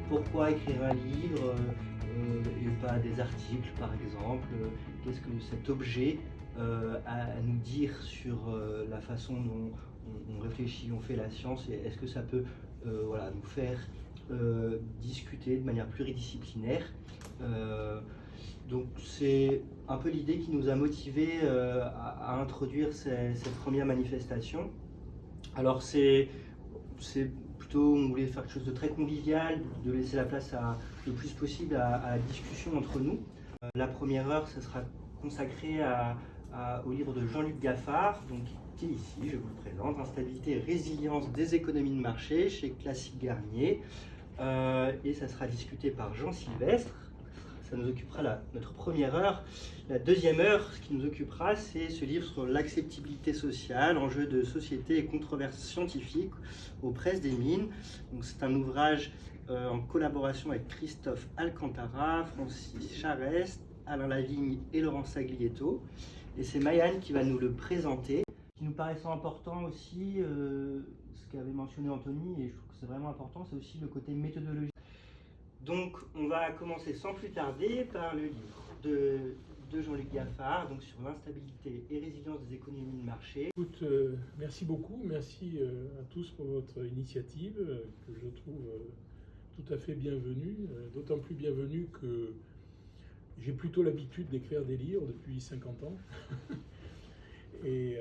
Pourquoi écrire un livre et pas des articles par exemple? Qu'est-ce que cet objet a à nous dire sur la façon dont on réfléchit, on fait la science, et est-ce que ça peut voilà, nous faire discuter de manière pluridisciplinaire? Euh, donc c'est un peu l'idée qui nous a motivés à introduire cette première manifestation. Alors c'est plutôt, on voulait faire quelque chose de très convivial, de laisser la place le plus possible à la discussion entre nous. La première heure, ça sera consacré au livre de Jean-Luc Gaffard, donc, qui est ici, je vous le présente, Instabilité et résilience des économies de marché chez Classique Garnier. Et ça sera discuté par Jean Sylvestre. Ça nous occupera notre première heure. La deuxième heure, ce qui nous occupera, c'est ce livre sur l'acceptabilité sociale, enjeux de société et controverses scientifiques aux presses des mines. Donc c'est un ouvrage en collaboration avec Christophe Alcantara, Francis Charest, Alain Lavigne et Laurent Saglietto. Et c'est Mayanne qui va nous le présenter. Ce qui nous paraissait important aussi, ce qu'avait mentionné Anthony, et je trouve que c'est vraiment important, c'est aussi le côté méthodologique. Donc on va commencer sans plus tarder par le livre de Jean-Luc Gaffard, donc sur l'instabilité et résilience des économies de marché. Écoute, merci beaucoup, merci à tous pour votre initiative que je trouve tout à fait bienvenue, d'autant plus bienvenue que j'ai plutôt l'habitude d'écrire des livres depuis 50 ans. Et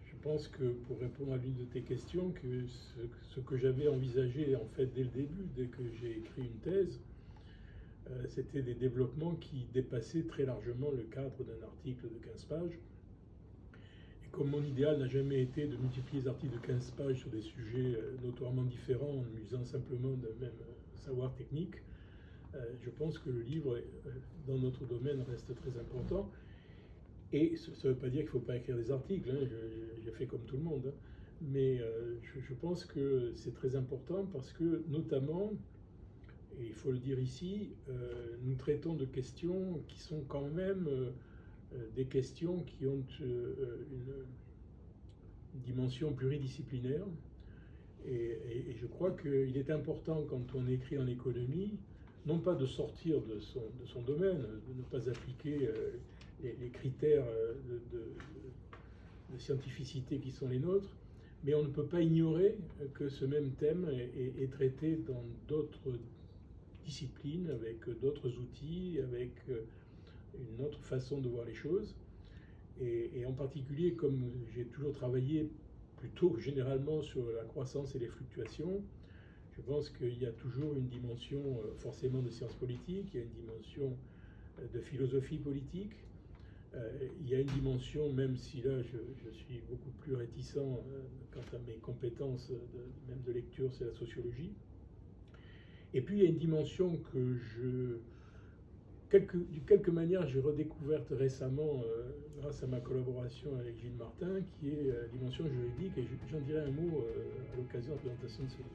je pense que pour répondre à l'une de tes questions, que ce que j'avais envisagé en fait dès le début, dès que j'ai écrit une thèse, c'était des développements qui dépassaient très largement le cadre d'un article de 15 pages. Et comme mon idéal n'a jamais été de multiplier les articles de 15 pages sur des sujets notoirement différents en usant simplement d'un même savoir technique, je pense que le livre, dans notre domaine, reste très important. Et ça ne veut pas dire qu'il ne faut pas écrire des articles, hein, j'ai fait comme tout le monde. Hein. Mais je pense que c'est très important parce que, notamment, et il faut le dire ici, nous traitons de questions qui sont quand même des questions qui ont une dimension pluridisciplinaire. Et je crois qu'il est important, quand on écrit en économie, non pas de sortir de son domaine, de ne pas appliquer les critères de scientificité qui sont les nôtres, mais on ne peut pas ignorer que ce même thème est traité dans d'autres disciplines, avec d'autres outils, avec une autre façon de voir les choses. Et en particulier, comme j'ai toujours travaillé plutôt généralement sur la croissance et les fluctuations, je pense qu'il y a toujours une dimension forcément de sciences politiques, il y a une dimension de philosophie politique, il y a une dimension, même si là je suis beaucoup plus réticent quant à mes compétences, même de lecture, c'est la sociologie. Et puis il y a une dimension que de quelque manière j'ai redécouverte récemment grâce à ma collaboration avec Gilles Martin, qui est la dimension juridique, et j'en dirai un mot à l'occasion de la présentation de ce livre.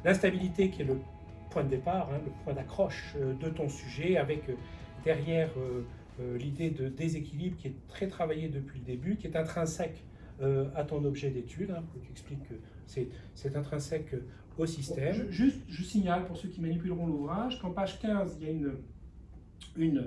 L'instabilité qui est le point de départ, hein, le point d'accroche de ton sujet, avec derrière l'idée de déséquilibre qui est très travaillée depuis le début, qui est intrinsèque à ton objet d'étude, hein, que tu expliques que c'est intrinsèque au système. Bon, je signale pour ceux qui manipuleront l'ouvrage qu'en page 15, il y a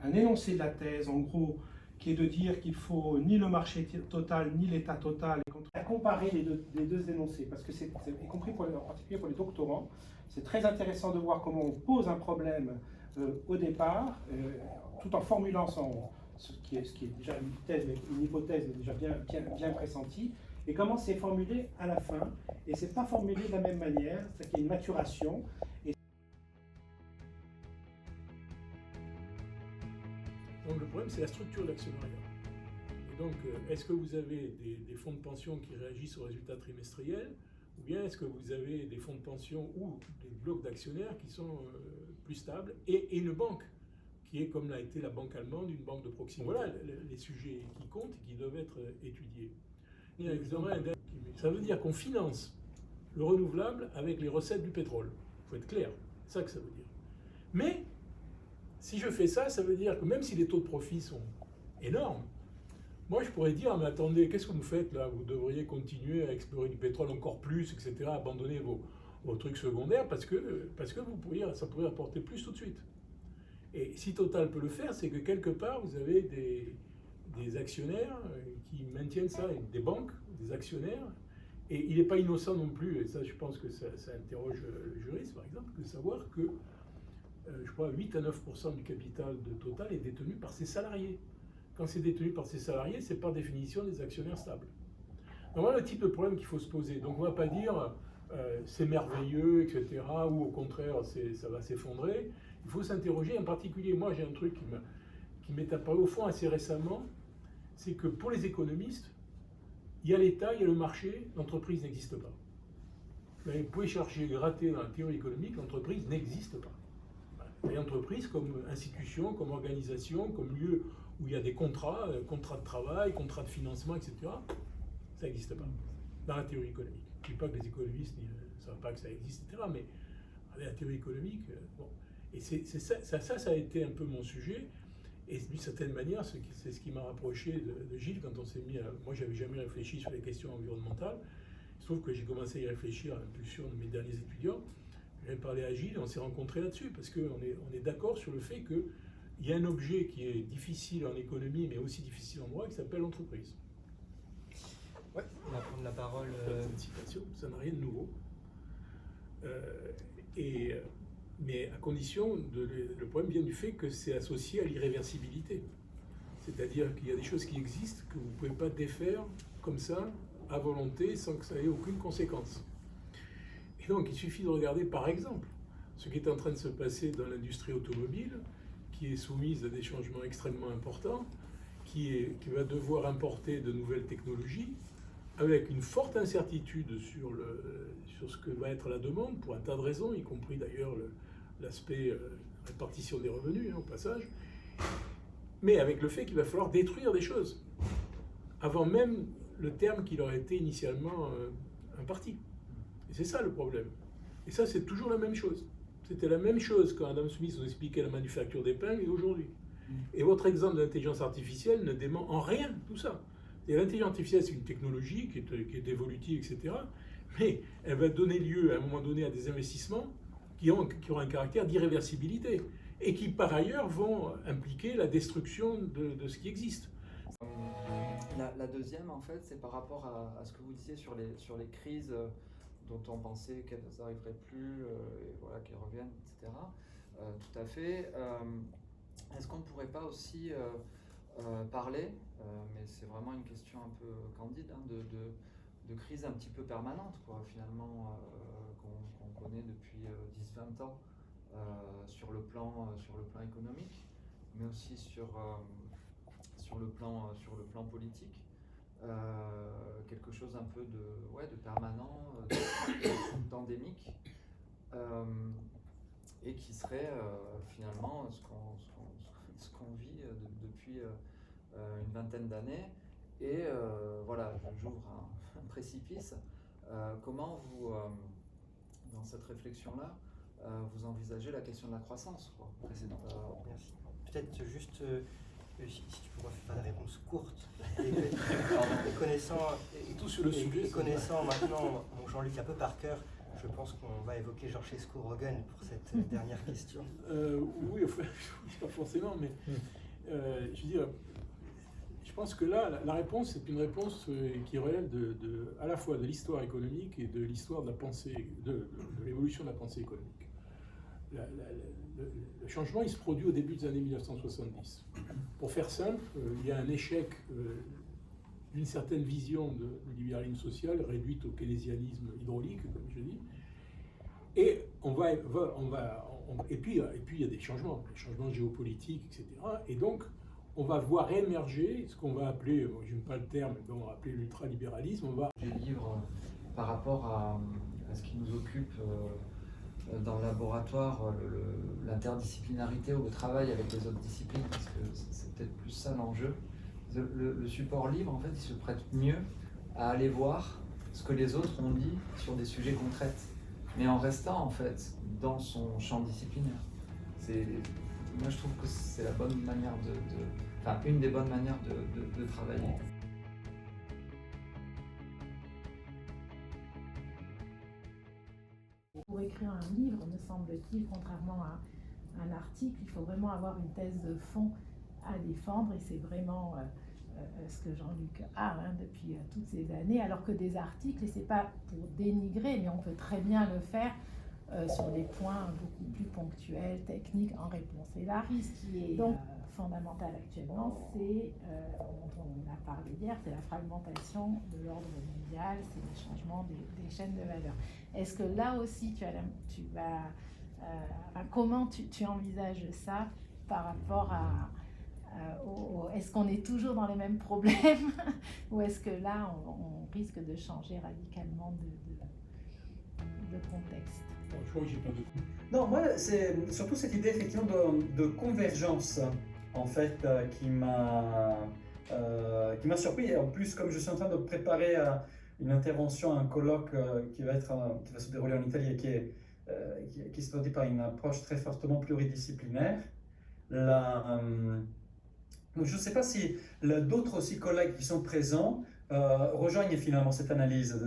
un énoncé de la thèse, en gros, qui est de dire qu'il faut ni le marché total, ni l'état total, à comparer les deux énoncés, parce que c'est y compris en particulier pour les doctorants, c'est très intéressant de voir comment on pose un problème au départ, tout en formulant ce qui est déjà une hypothèse déjà bien pressentie, et comment c'est formulé à la fin, et c'est pas formulé de la même manière, c'est qu'il y a une maturation. Donc le problème, c'est la structure de l'actionnariat. Et donc, est-ce que vous avez des fonds de pension qui réagissent aux résultats trimestriels, ou bien est-ce que vous avez des fonds de pension ou des blocs d'actionnaires qui sont plus stables, et une banque qui est, comme l'a été la banque allemande, une banque de proximité. Voilà les sujets qui comptent et qui doivent être étudiés. Ça veut dire qu'on finance le renouvelable avec les recettes du pétrole. Il faut être clair, c'est ça que ça veut dire. Mais si je fais ça, ça veut dire que même si les taux de profit sont énormes, Moi, je pourrais dire, mais attendez, qu'est-ce que vous faites là? Vous devriez continuer à explorer du pétrole encore plus, etc., abandonner vos trucs secondaires parce que ça pourrait apporter plus tout de suite. Et si Total peut le faire, c'est que quelque part, vous avez des actionnaires qui maintiennent ça, des banques, des actionnaires, et il n'est pas innocent non plus, et ça, je pense que ça interroge le juriste, par exemple, de savoir que, je crois, 8 à 9% du capital de Total est détenu par ses salariés. Quand c'est détenu par ses salariés, c'est par définition des actionnaires stables. Donc voilà le type de problème qu'il faut se poser. Donc on ne va pas dire c'est merveilleux, etc., ou au contraire ça va s'effondrer. Il faut s'interroger. En particulier, moi j'ai un truc qui m'est apparu au fond assez récemment, c'est que pour les économistes, il y a l'État, il y a le marché, l'entreprise n'existe pas. Mais vous pouvez chercher, gratter dans la théorie économique, l'entreprise n'existe pas. Voilà. L'entreprise comme institution, comme organisation, comme lieu où il y a des contrats de travail, contrats de financement, etc., ça n'existe pas dans la théorie économique. Je ne dis pas que les économistes ne savent pas que ça existe, etc., mais dans la théorie économique, bon. Et ça a été un peu mon sujet, et d'une certaine manière, c'est ce qui m'a rapproché de Gilles quand on s'est mis à... Moi, je n'avais jamais réfléchi sur les questions environnementales. Il se trouve que j'ai commencé à y réfléchir à l'impulsion de mes derniers étudiants. J'ai parlé à Gilles et on s'est rencontrés là-dessus, parce qu'on est d'accord sur le fait que il y a un objet qui est difficile en économie, mais aussi difficile en droit, qui s'appelle l'entreprise. Ouais, on va prendre la parole. Cette citation, ça n'a rien de nouveau. Mais à condition, le problème vient du fait que c'est associé à l'irréversibilité. C'est-à-dire qu'il y a des choses qui existent que vous ne pouvez pas défaire comme ça, à volonté, sans que ça ait aucune conséquence. Et donc, il suffit de regarder, par exemple, ce qui est en train de se passer dans l'industrie automobile, qui est soumise à des changements extrêmement importants, qui va devoir importer de nouvelles technologies, avec une forte incertitude sur ce que va être la demande, pour un tas de raisons, y compris d'ailleurs l'aspect répartition des revenus, au passage, mais avec le fait qu'il va falloir détruire des choses, avant même le terme qui leur a été initialement imparti. Et c'est ça le problème. Et ça, c'est toujours la même chose. C'était la même chose quand Adam Smith nous expliquait la manufacture des pingles et aujourd'hui. Et votre exemple d'intelligence artificielle ne dément en rien tout ça. Et l'intelligence artificielle, c'est une technologie qui est évolutive, etc. Mais elle va donner lieu à un moment donné à des investissements qui auront un caractère d'irréversibilité et qui, par ailleurs, vont impliquer la destruction de ce qui existe. La deuxième, en fait, c'est par rapport à ce que vous disiez sur les crises dont on pensait qu'elles n'arriveraient plus, et voilà, qu'elles reviennent, etc. Tout à fait. Est-ce qu'on ne pourrait pas aussi parler, mais c'est vraiment une question un peu candide, hein, de crise un petit peu permanente, quoi, finalement, qu'on connaît depuis 10-20 ans sur le plan économique, mais aussi sur le plan politique. Quelque chose un peu de permanent, d'endémique, et qui serait finalement ce qu'on vit depuis une vingtaine d'années. Et voilà, j'ouvre un précipice. Comment vous, dans cette réflexion-là, vous envisagez la question de la croissance précédente? Merci. Peut-être juste... si tu pourrais faire des réponses courtes, connaissant maintenant mon Jean-Luc un peu par cœur, je pense qu'on va évoquer Georgescu Roegen pour cette dernière question. Oui, enfin, pas forcément, mais je veux dire, je pense que là, la réponse, c'est une réponse qui relève à la fois de l'histoire économique et de l'histoire de la pensée, de l'évolution de la pensée économique. Le changement, il se produit au début des années 1970. Pour faire simple, il y a un échec d'une certaine vision du libéralisme social réduite au keynésianisme hydraulique, comme je dis. Et et puis il y a des changements géopolitiques, etc. Et donc, on va voir émerger ce qu'on va appeler, je n'aime pas le terme, mais on va appeler l'ultralibéralisme. Les livres par rapport à ce qui nous occupe dans le laboratoire, l'interdisciplinarité ou le travail avec les autres disciplines, parce que c'est peut-être plus ça l'enjeu. Le support libre, en fait, il se prête mieux à aller voir ce que les autres ont dit sur des sujets qu'on traite, mais en restant, en fait, dans son champ disciplinaire. Moi, je trouve que c'est la bonne manière enfin, une des bonnes manières de travailler. Pour écrire un livre, me semble-t-il, contrairement à un article, il faut vraiment avoir une thèse de fond à défendre, et c'est vraiment ce que Jean-Luc a depuis toutes ces années, alors que des articles, et c'est pas pour dénigrer, mais on peut très bien le faire sur des points beaucoup plus ponctuels, techniques, en réponse. Et là, ce qui est fondamental actuellement, c'est, dont on a parlé hier, c'est la fragmentation de l'ordre mondial, c'est le changement des chaînes de valeur. Est-ce que là aussi, comment tu envisages ça par rapport est-ce qu'on est toujours dans les mêmes problèmes ou est-ce que là, on risque de changer radicalement de contexte? Bon, je crois que j'ai pas de... Non, moi, c'est surtout cette idée effectivement de convergence, en fait, qui m'a surpris. Et en plus, comme je suis en train de préparer une intervention, un colloque qui va se dérouler en Italie et qui se traduit par une approche très fortement pluridisciplinaire, donc je ne sais pas si d'autres aussi collègues qui sont présents rejoignent finalement cette analyse.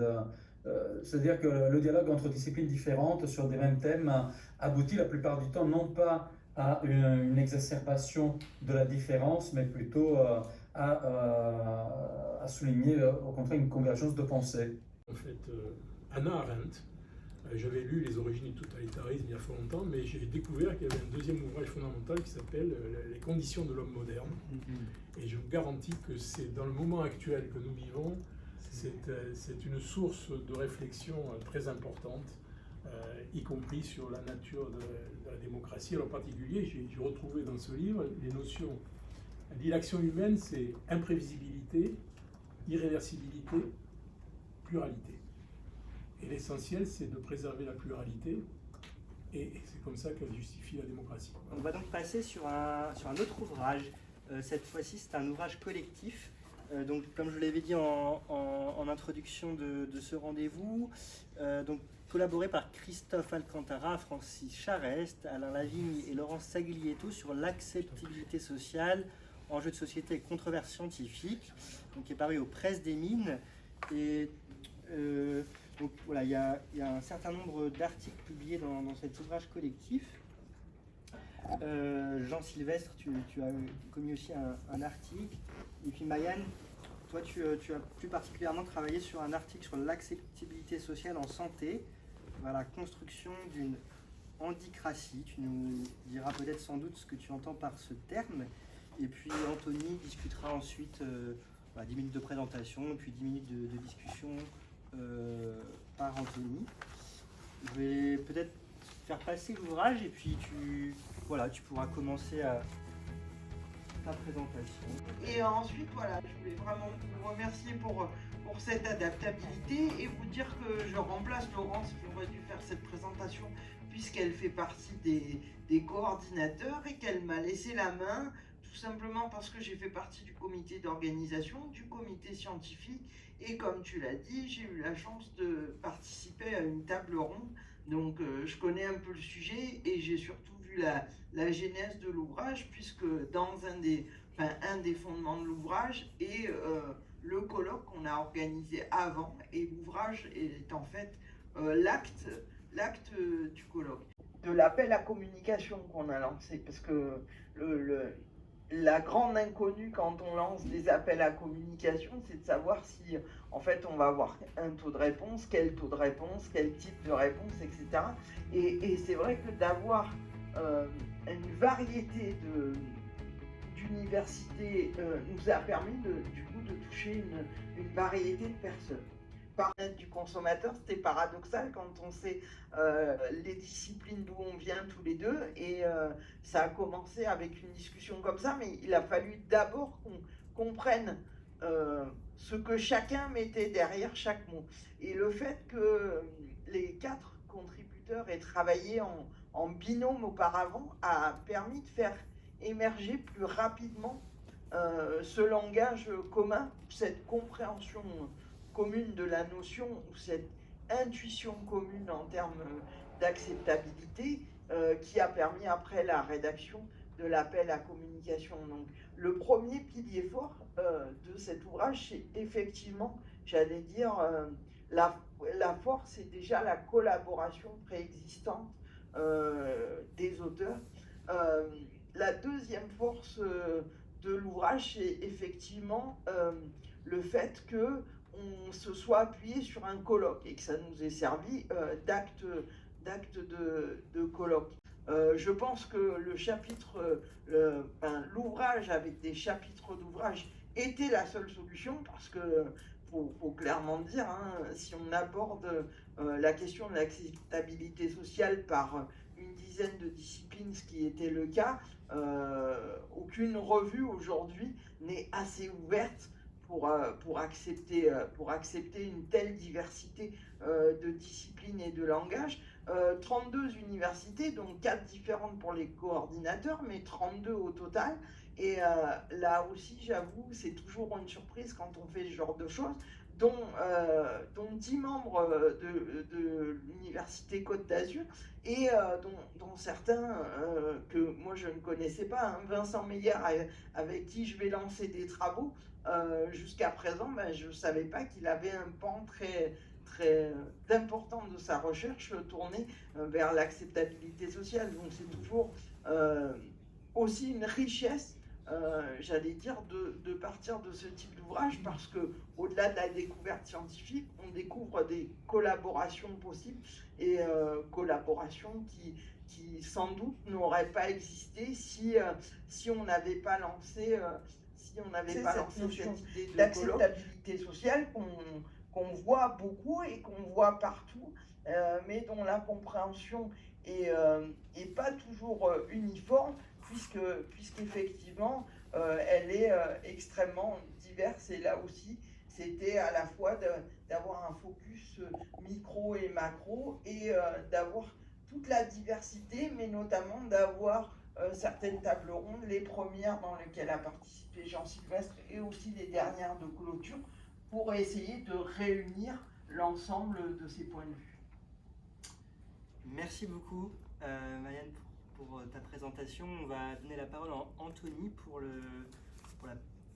C'est-à-dire que le dialogue entre disciplines différentes sur des mêmes thèmes aboutit la plupart du temps non pas à une exacerbation de la différence, mais plutôt à souligner au contraire une convergence de pensée. En fait, Hannah Arendt, j'avais lu Les origines du totalitarisme il y a fort longtemps, mais j'ai découvert qu'il y avait un deuxième ouvrage fondamental qui s'appelle Les conditions de l'homme moderne. Et je vous garantis que c'est dans le moment actuel que nous vivons, c'est une source de réflexion très importante, y compris sur la nature de la démocratie. Alors, en particulier, j'ai retrouvé dans ce livre les notions. Elle dit l'action humaine, c'est imprévisibilité, irréversibilité, pluralité. Et l'essentiel, c'est de préserver la pluralité, et c'est comme ça qu'elle justifie la démocratie. On va donc passer sur un autre ouvrage. Cette fois-ci, c'est un ouvrage collectif. Donc, comme je vous l'avais dit en introduction de ce rendez-vous, donc collaboré par Christophe Alcantara, Francis Charest, Alain Lavigne et Laurence Saglietto sur l'acceptabilité sociale, enjeux de société et controverses scientifiques, donc qui est paru aux Presses des Mines. Et donc voilà, il y a un certain nombre d'articles publiés dans cet ouvrage collectif. Jean-Sylvestre, tu as commis aussi un article. Et puis Maïane, toi tu as plus particulièrement travaillé sur un article sur l'acceptabilité sociale en santé, la construction d'une handicratie. Tu nous diras peut-être sans doute ce que tu entends par ce terme. Et puis Anthony discutera ensuite 10 minutes de présentation, puis 10 minutes de discussion par Anthony. Je vais peut-être faire passer l'ouvrage et puis tu pourras commencer ta présentation. Et ensuite, je voulais vraiment vous remercier pour cette adaptabilité et vous dire que je remplace Laurence qui aurait dû faire cette présentation puisqu'elle fait partie des coordinateurs et qu'elle m'a laissé la main tout simplement parce que j'ai fait partie du comité d'organisation, du comité scientifique et comme tu l'as dit, j'ai eu la chance de participer à une table ronde. Donc je connais un peu le sujet et j'ai surtout vu la genèse de l'ouvrage puisque dans un des fondements de l'ouvrage est le colloque qu'on a organisé avant et l'ouvrage est en fait l'acte du colloque. De l'appel à communication qu'on a lancé parce que la grande inconnue quand on lance des appels à communication, c'est de savoir si en fait on va avoir un taux de réponse, quel taux de réponse, quel type de réponse, etc. Et c'est vrai que d'avoir une variété d'universités nous a permis de toucher une variété de personnes. Parler du consommateur, c'était paradoxal quand on sait les disciplines d'où on vient tous les deux et ça a commencé avec une discussion comme ça, mais il a fallu d'abord qu'on comprenne ce que chacun mettait derrière chaque mot. Et le fait que les 4 contributeurs aient travaillé en binôme auparavant a permis de faire émerger plus rapidement ce langage commun, cette compréhension commune de la notion ou cette intuition commune en termes d'acceptabilité qui a permis après la rédaction de l'appel à communication. Donc, le premier pilier fort de cet ouvrage, c'est effectivement, j'allais dire, la force, c'est déjà la collaboration préexistante des auteurs. La deuxième force de l'ouvrage, c'est effectivement le fait qu'on se soit appuyé sur un colloque et que ça nous ait servi d'acte de colloque. Je pense que le chapitre, l'ouvrage avec des chapitres d'ouvrage était la seule solution parce que faut clairement dire, hein, si on aborde la question de l'acceptabilité sociale par une dizaine de disciplines, ce qui était le cas, aucune revue aujourd'hui n'est assez ouverte pour accepter une telle diversité de disciplines et de langages. 32 universités, donc 4 différentes pour les coordinateurs, mais 32 au total. Et là aussi, j'avoue, c'est toujours une surprise quand on fait ce genre de choses, dont 10 membres de l'Université Côte d'Azur et dont certains que moi je ne connaissais pas, hein. Vincent Meyer, avec qui je vais lancer des travaux, jusqu'à présent, je ne savais pas qu'il avait un pan très important de sa recherche tourné vers l'acceptabilité sociale. Donc c'est toujours aussi une richesse, j'allais dire, de partir de ce type d'ouvrage, parce que au-delà de la découverte scientifique, on découvre des collaborations possibles et collaborations qui sans doute n'auraient pas existé si on n'avait pas lancé cette idée d'acceptabilité sociale qu'on voit beaucoup et qu'on voit partout, mais dont l'incompréhension est pas toujours uniforme, puisqu'effectivement, elle est extrêmement diverse. Et là aussi, c'était à la fois d'avoir un focus micro et macro, et d'avoir toute la diversité, mais notamment d'avoir certaines tables rondes, les premières dans lesquelles a participé Jean Sylvestre et aussi les dernières de clôture, pour essayer de réunir l'ensemble de ces points de vue. Merci beaucoup Marianne pour ta présentation. On va donner la parole à Anthony pour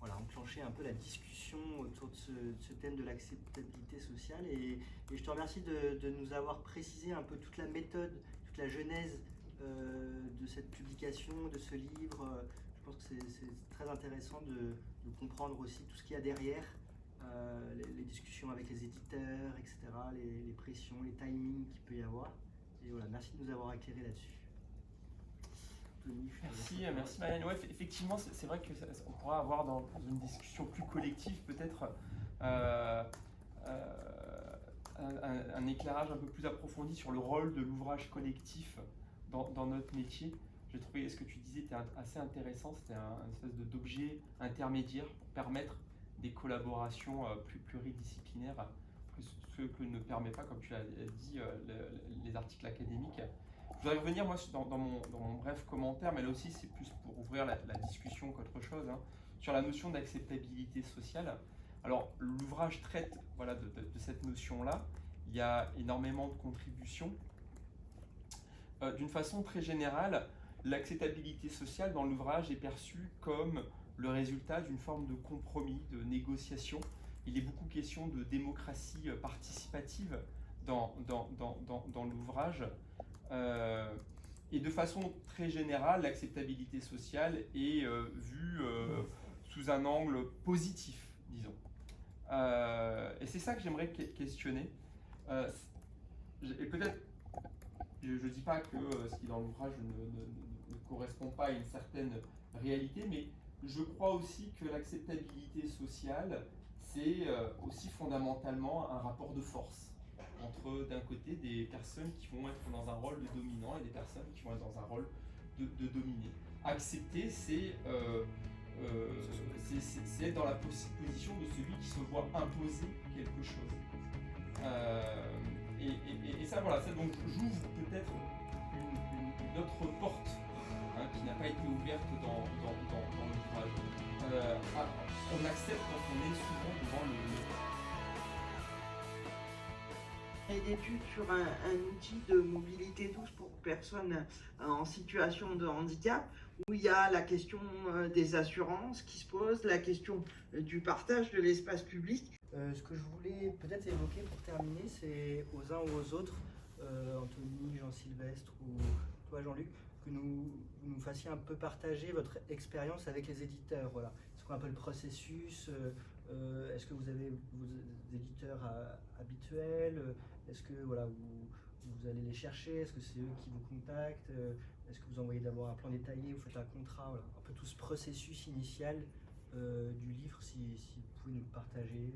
enclencher un peu la discussion autour de ce thème de l'acceptabilité sociale. Et je te remercie de nous avoir précisé un peu toute la méthode, toute la genèse de cette publication, de ce livre. Je pense que c'est très intéressant de comprendre aussi tout ce qu'il y a derrière, les discussions avec les éditeurs, etc., les pressions, les timings qu'il peut y avoir. Et voilà, merci de nous avoir éclairé là-dessus. Merci Marianne. Ouais, effectivement, c'est vrai qu'on pourra avoir dans une discussion plus collective peut-être un éclairage un peu plus approfondi sur le rôle de l'ouvrage collectif dans notre métier. J'ai trouvé ce que tu disais était assez intéressant. C'était une espèce d'objet intermédiaire pour permettre des collaborations plus pluridisciplinaires, ce que ne permet pas, comme tu l'as dit, les articles académiques. Je voudrais revenir, moi, dans mon bref commentaire, mais là aussi, c'est plus pour ouvrir la discussion qu'autre chose, hein, sur la notion d'acceptabilité sociale. Alors, l'ouvrage traite de cette notion-là. Il y a énormément de contributions. D'une façon très générale, l'acceptabilité sociale dans l'ouvrage est perçue comme le résultat d'une forme de compromis, de négociation. Il est beaucoup question de démocratie participative dans l'ouvrage. Et de façon très générale, l'acceptabilité sociale est vue sous un angle positif, disons. Et c'est ça que j'aimerais questionner. Et peut-être, je ne dis pas que ce qui est dans l'ouvrage ne correspond pas à une certaine réalité, mais je crois aussi que l'acceptabilité sociale, c'est aussi fondamentalement un rapport de force entre, d'un côté, des personnes qui vont être dans un rôle de dominant et des personnes qui vont être dans un rôle de dominé. Accepter, c'est être dans la position de celui qui se voit imposer quelque chose. Et ça, voilà, ça, donc j'ouvre peut-être une autre porte, hein, qui n'a pas été ouverte dans l'ouvrage. On accepte quand on est souvent devant d'études sur un outil de mobilité douce pour personnes en situation de handicap, où il y a la question des assurances qui se pose, la question du partage de l'espace public. Ce que je voulais peut-être évoquer pour terminer, c'est aux uns ou aux autres, Anthony, Jean-Sylvestre ou toi Jean-Luc, que vous nous fassiez un peu partager votre expérience avec les éditeurs. Voilà. C'est quoi un peu le processus? Est-ce que vous avez vos éditeurs habituels? Est-ce que voilà, vous allez les chercher? Est-ce que c'est eux qui vous contactent? Est-ce que vous envoyez d'abord un plan détaillé? Vous faites un contrat? Voilà. Un peu tout ce processus initial du livre, si vous pouvez nous le partager.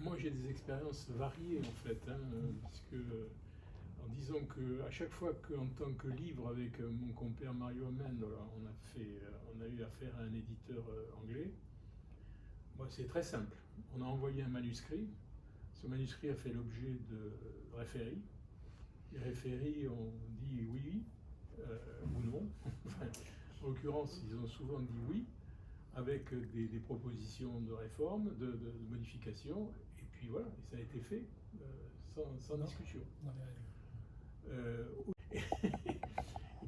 Moi, j'ai des expériences variées en fait, puisque en disant qu'à chaque fois qu'en tant que livre avec mon compère Mario Amen, on a eu affaire à un éditeur anglais. Moi, c'est très simple. On a envoyé un manuscrit. Ce manuscrit a fait l'objet de référies. Les référies ont dit oui ou non. En l'occurrence, ils ont souvent dit oui, avec des propositions de réforme, de modification, et puis voilà, et ça a été fait sans discussion.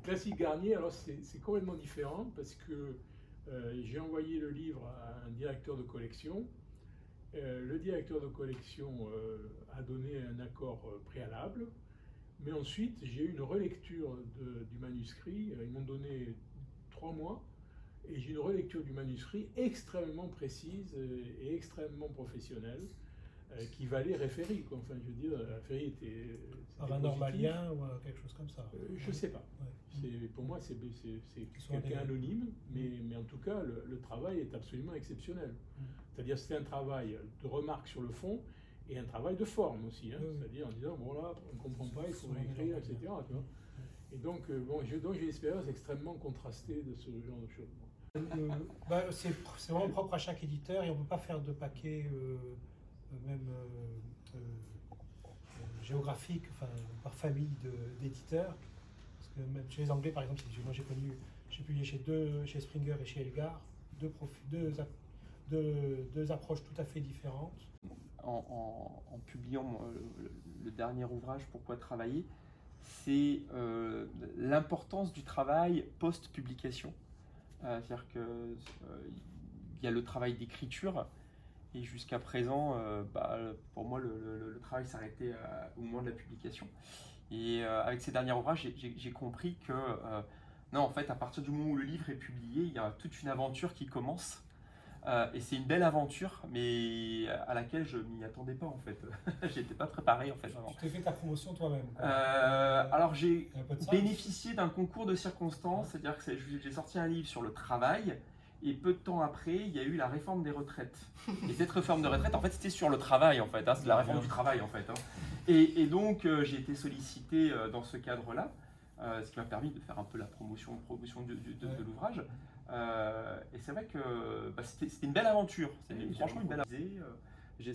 Classique Garnier, alors c'est complètement différent parce que j'ai envoyé le livre à un directeur de collection. Le directeur de collection a donné un accord préalable, mais ensuite j'ai eu une relecture du manuscrit. Ils m'ont donné 3 mois et j'ai une relecture du manuscrit extrêmement précise et extrêmement professionnelle qui valait référie. Enfin, je veux dire, la référie était par un normalien ou quelque chose comme ça. Je sais pas. Ouais. Pour moi, c'est quelqu'un anonyme, mais en tout cas, le travail est absolument exceptionnel. C'est-à-dire, c'est un travail de remarque sur le fond et un travail de forme aussi. C'est-à-dire en disant, bon là, on ne comprend pas, il faut réécrire, etc. Tu vois. Et donc, j'ai une expérience extrêmement contrastée de ce genre de choses. C'est vraiment propre à chaque éditeur et on ne peut pas faire de paquet même géographique, enfin, par famille d'éditeurs. Parce que même chez les Anglais, par exemple, moi j'ai publié chez Springer et chez Elgar, deux approches tout à fait différentes. En publiant le dernier ouvrage, Pourquoi travailler, c'est l'importance du travail post-publication. C'est-à-dire qu'il y a le travail d'écriture, et jusqu'à présent, pour moi, le travail s'arrêtait au moment de la publication. Et avec ces derniers ouvrages, j'ai compris que, non, en fait, à partir du moment où le livre est publié, il y a toute une aventure qui commence. Et c'est une belle aventure, mais à laquelle je m'y attendais pas, en fait. J'étais pas préparé, en fait. Tu t'es fait ta promotion toi-même. Alors, j'ai bénéficié d'un concours de circonstances, c'est-à-dire que j'ai sorti un livre sur le travail. Et peu de temps après, il y a eu la réforme des retraites. Et cette réforme de retraite, en fait, c'était sur le travail, en fait. C'est la réforme du travail, en fait. Et donc, j'ai été sollicité dans ce cadre-là, ce qui m'a permis de faire un peu la promotion de l'ouvrage. Et c'est vrai que c'était une belle aventure. C'est franchement une belle aventure.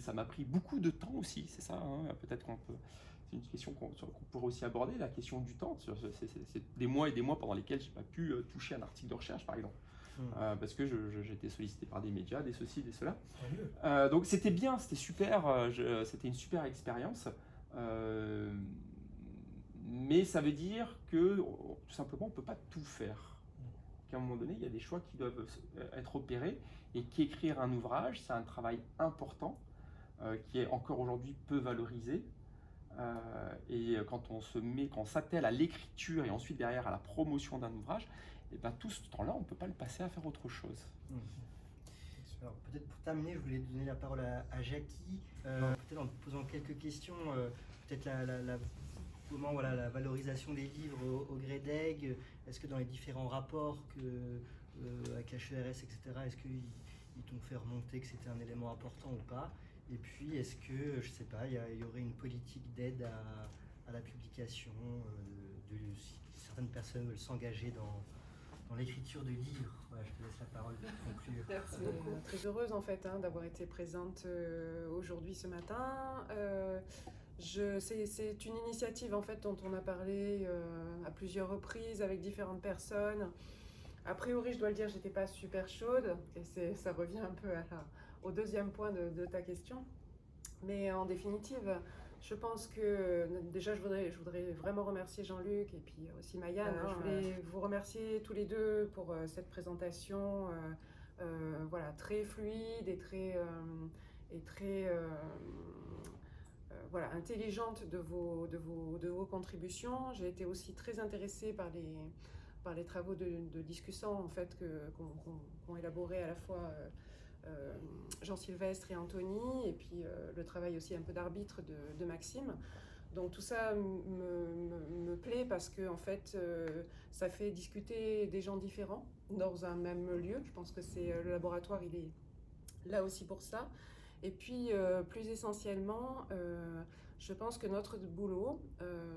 Ça m'a pris beaucoup de temps aussi, c'est ça. Peut-être qu'on peut... C'est une question qu'on pourrait aussi aborder, la question du temps. C'est des mois et des mois pendant lesquels je n'ai pas pu toucher un article de recherche, par exemple. Parce que j'étais sollicité par des médias, des ceci, des cela. Donc c'était bien, c'était super, c'était une super expérience. Mais ça veut dire que tout simplement on ne peut pas tout faire. Qu'à un moment donné, il y a des choix qui doivent être opérés et qu'écrire un ouvrage, c'est un travail important qui est encore aujourd'hui peu valorisé. Et quand on s'attelle à l'écriture et ensuite derrière à la promotion d'un ouvrage, et ben tout ce temps-là, on ne peut pas le passer à faire autre chose. Alors peut-être pour terminer, je voulais donner la parole à Jackie, peut-être en posant quelques questions, peut-être comment la valorisation des livres au gré d'Aigues, est-ce que dans les différents rapports avec HERS, etc., est-ce qu'ils t'ont fait remonter que c'était un élément important ou pas? Et puis, est-ce que, je ne sais pas, il y aurait une politique d'aide à la publication, si certaines personnes veulent s'engager dans l'écriture de livres? Voilà, je te laisse la parole pour conclure. Merci beaucoup. Très heureuse en fait d'avoir été présente aujourd'hui ce matin. C'est une initiative en fait dont on a parlé à plusieurs reprises avec différentes personnes. A priori, je dois le dire, j'étais pas super chaude et ça revient un peu au deuxième point de ta question. Mais en définitive, je pense que déjà je voudrais vraiment remercier Jean-Luc et puis aussi Maïane. Je voulais vous remercier tous les deux pour cette présentation voilà, très fluide et très voilà, intelligente de vos contributions. J'ai été aussi très intéressée par les travaux de discussion en fait, qu'ont élaboré à la fois Jean-Sylvestre et Anthony, et puis le travail aussi un peu d'arbitre de Maxime. Donc tout ça me plaît parce que en fait, ça fait discuter des gens différents dans un même lieu. Je pense que le laboratoire, il est là aussi pour ça. Et puis, plus essentiellement, je pense que notre boulot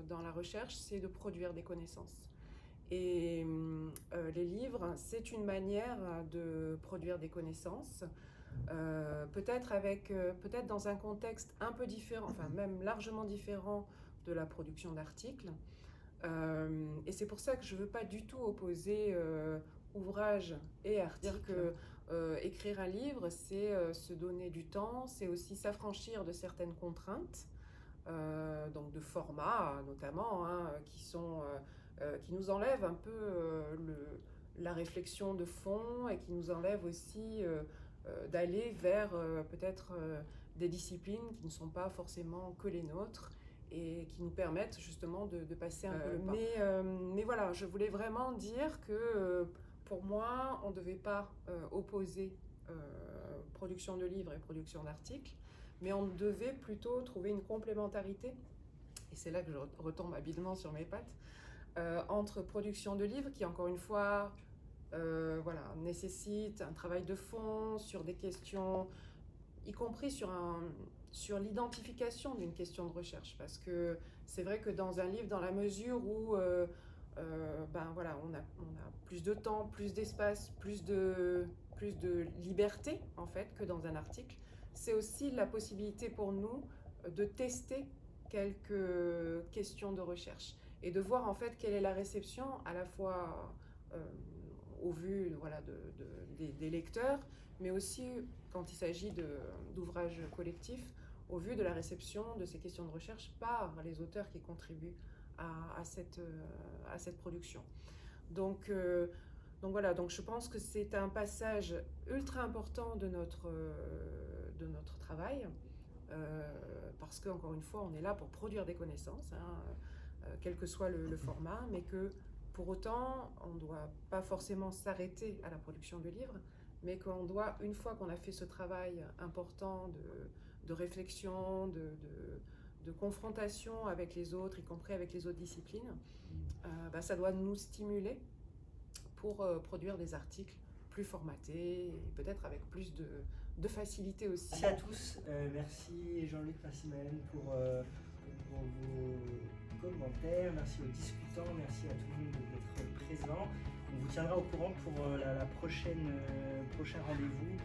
dans la recherche, c'est de produire des connaissances. Et les livres, c'est une manière de produire des connaissances, peut-être dans un contexte un peu différent, enfin même largement différent de la production d'articles. Et c'est pour ça que je ne veux pas du tout opposer ouvrage et article. Écrire un livre, c'est se donner du temps, c'est aussi s'affranchir de certaines contraintes, donc de format notamment, hein, qui nous enlèvent un peu la réflexion de fond et qui nous enlèvent aussi d'aller vers peut-être des disciplines qui ne sont pas forcément que les nôtres et qui nous permettent justement de passer un peu le pas. Mais voilà, je voulais vraiment dire que pour moi, on ne devait pas opposer production de livres et production d'articles, mais on devait plutôt trouver une complémentarité, et c'est là que je retombe habilement sur mes pattes, entre production de livres qui, encore une fois, voilà, nécessite un travail de fond sur des questions, y compris sur l'identification d'une question de recherche, parce que c'est vrai que dans un livre, dans la mesure où voilà, on a plus de temps, plus d'espace, plus de liberté en fait que dans un article. C'est aussi la possibilité pour nous de tester quelques questions de recherche et de voir en fait quelle est la réception à la fois au vu voilà, des lecteurs, mais aussi quand il s'agit d'ouvrages collectifs, au vu de la réception de ces questions de recherche par les auteurs qui contribuent à cette production. Donc voilà, donc je pense que c'est un passage ultra important de notre travail, parce qu'encore une fois, on est là pour produire des connaissances, hein, quel que soit le format, mais que pour autant, on ne doit pas forcément s'arrêter à la production de livres, mais qu'on doit, une fois qu'on a fait ce travail important de réflexion, de confrontation avec les autres, y compris avec les autres disciplines, ça doit nous stimuler pour produire des articles plus formatés et peut-être avec plus de facilité aussi. Merci à tous, merci Jean-Luc, merci Maëlle pour vos commentaires, merci aux discutants, merci à tout le monde d'être présent. On vous tiendra au courant pour la prochain rendez-vous.